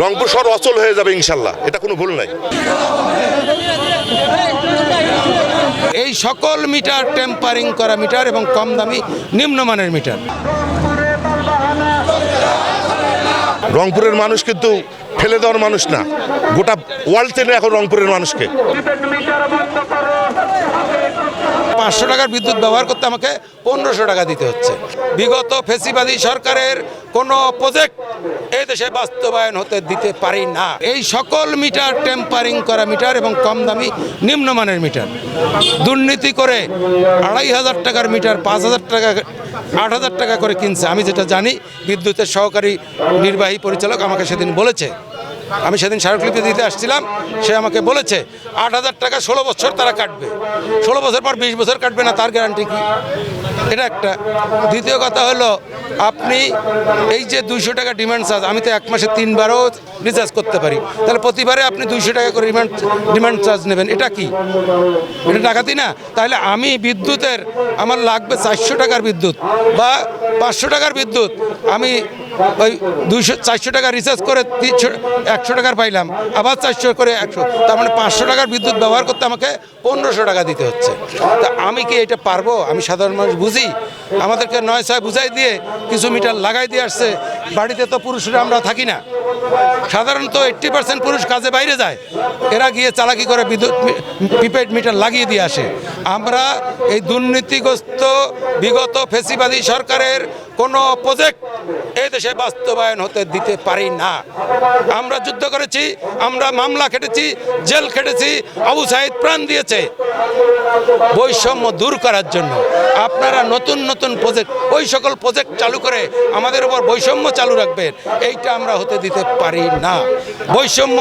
রংপুর শহর অচল হয়ে যাবে ইনশাল্লাহ, এটা কোনো ভুল নাই। এই সকল মিটার টেম্পারিং করা মিটার এবং কম দামি নিম্নমানের মিটার। রংপুরের মানুষ কিন্তু ফেলে দেওয়ার মানুষ না, গোটা ওয়ার্ল্ড চেনে এখন রংপুরের মানুষকে। 500 টাকার বিদ্যুৎ ব্যবহার করতে আমাকে 1500 টাকা দিতে হচ্ছে। বিগত ফেসিবাদী সরকারের কোনো প্রজেক্ট এই দেশে বাস্তবায়ন হতে দিতে পারি না। এই সকল মিটার টেম্পারিং করা মিটার এবং কম দামি নিম্নমানের মিটার দুর্নীতি করে 2500 টাকার মিটার 5000 টাকা 8000 টাকা করে কিনছে। আমি যেটা জানি, বিদ্যুতের সহকারী নির্বাহী পরিচালক আমাকে সেদিন বলেছে, আমি সেদিন স্মারকলিপি দিতে আসছিলাম, সে আমাকে বলেছে 8000 টাকা 16 বছর তারা কাটবে, 16 বছর পর 20 বছর কাটবে না, তার গ্যারান্টি কি? এটা একটা। দ্বিতীয় কথা হলো, আপনি এই যে 200 টাকা ডিমান্ড চার্জ, আমি তো এক মাসে 3 বারও রিচার্জ করতে পারি, তাহলে প্রতিবারে আপনি 200 টাকা করে ডিমান্ড চার্জ নেবেন, এটা কি? এটা ডাকাতি না? তাহলে আমি বিদ্যুতের আমার লাগবে 400 টাকার বিদ্যুৎ বা 500 টাকার বিদ্যুৎ, আমি ওই 400 টাকা রিচার্জ করে 100 টাকার পাইলাম, আবার 400 করে 100, তার মানে 500 টাকার বিদ্যুৎ ব্যবহার করতে আমাকে 1500 টাকা দিতে হচ্ছে। তা আমি কি এটা পারবো? আমি সাধারণ মানুষ বুঝি, আমাদেরকে 9-6 বুঝাই দিয়ে কিছু মিটার লাগাই দিয়ে আসছে। বাড়িতে তো পুরুষরা আমরা থাকি না, সাধারণত 80% পুরুষ কাজে বাইরে যায়, এরা গিয়ে চালাকি করে বিদ্যুৎ প্রিপেড মিটার লাগিয়ে দিয়ে আসে। আমরা এই দুর্নীতিগ্রস্ত বিগত ফেসিবাদী সরকারের কোনো প্রজেক্ট এই দেশে বাস্তবায়ন হতে দিতে পারি না। আমরা যুদ্ধ করেছি, আমরা মামলা খেটেছি, জেল খেটেছি, আবু সাইদ প্রাণ দিয়েছে বৈষম্য দূর করার জন্য। আপনারা নতুন নতুন প্রজেক্ট, ওই সকল প্রজেক্ট চালু করে আমাদের উপর বৈষম্য চালু রাখবেন, এইটা আমরা হতে দিতে পারি না। বৈষম্য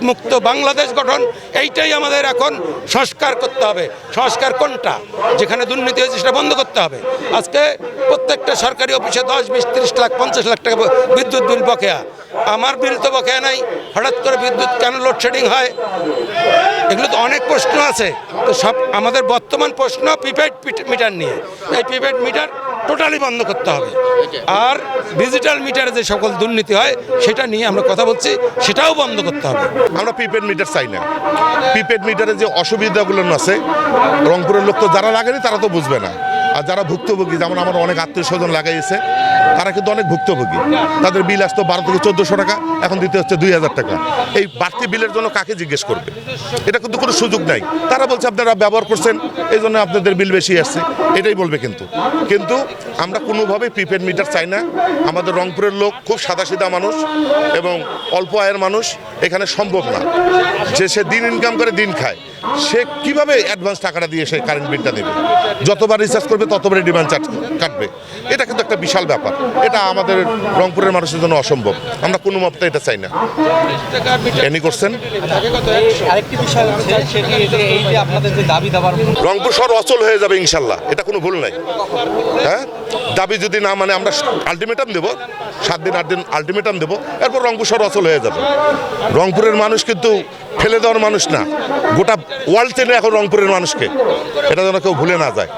মুক্ত বাংলাদেশ গঠন, এইটাই আমাদের এখন সংস্কার করতে হবে। সংস্কার কোনটা? যেখানে দুর্নীতি হয়েছে সেটা বন্ধ করতে হবে। আজকে প্রত্যেকটা সরকারি অফিসে 10, 20, 30 লাখ 50 লাখ টাকা বিদ্যুৎ বিল বকেয়া। আমার বিল তো বকেয়া নাই, হঠাৎ করে বিদ্যুৎ কেন লোডশেডিং হয়? এগুলো তো অনেক প্রশ্ন আছে। তো সব আমাদের বর্তমান প্রশ্ন প্রিপেড মিটার নিয়ে। এই প্রিপেড মিটার টোটালি বন্ধ করতে হবে, আর ডিজিটাল মিটারে যে সকল দুর্নীতি হয় সেটা নিয়ে আমরা কথা বলছি, সেটাও বন্ধ করতে হবে। আমরা প্রিপেড মিটার চাই না। প্রিপেড মিটারে যে অসুবিধাগুলো আছে, রংপুরের লোক তো যারা লাগেনি তারা তো বুঝবে না, আর যারা ভুক্তভোগী, যেমন আমার অনেক আত্মীয় স্বজন লাগাইছে, তারা কিন্তু অনেক ভুক্তভোগী। তাদের বিল আসতো 12 থেকে 1400 টাকা, এখন দিতে হচ্ছে 2000 টাকা। এই বাড়তি বিলের জন্য কাকে জিজ্ঞেস করবে? এটা কিন্তু কোনো সুযোগ নাই। তারা বলছে আপনারা ব্যবহার করছেন, এই জন্য আপনাদের বিল বেশি আসছে, এটাই বলবে। কিন্তু আমরা কোনোভাবেই প্রিপেড মিটার চাই না। আমাদের রংপুরের লোক খুব সাদাসিধা মানুষ এবং অল্প আয়ের মানুষ, এখানে সম্ভব না যে সে দিন ইনকাম করে দিন খায়, সে কিভাবে অ্যাডভান্স টাকাটা দিয়ে সে কারেন্ট বিলটা দেবে? যতবার রিচার্জ করবে ততবারই ডিমান্ড চার্জ কাটবে। এটা কিন্তু একটা বিশাল ব্যাপার, এটা আমাদের রংপুরের মানুষের জন্য অসম্ভব। আমরা কোনো মতে এটা চাই না। এনি করছেন আরেকটি বিষয় হচ্ছে সেটি এই যে আপনাদের যে দাবি দাবার, রংপুর শহর অচল হয়ে যাবে ইনশাল্লাহ, এটা কোনো ভুল নাই। হ্যাঁ, দাবি যদি না মানে আমরা আলটিমেটাম দেবো, 7 দিন 8 দিন আলটিমেটাম দেবো, এরপর রংপুর শহর অচল হয়ে যাবে। রংপুরের মানুষ কিন্তু ফেলে দেওয়ার মানুষ না, গোটা ওয়ার্ল্ড চেনে এখন রংপুরের মানুষকে, এটা যেন কেউ ভুলে না যায়।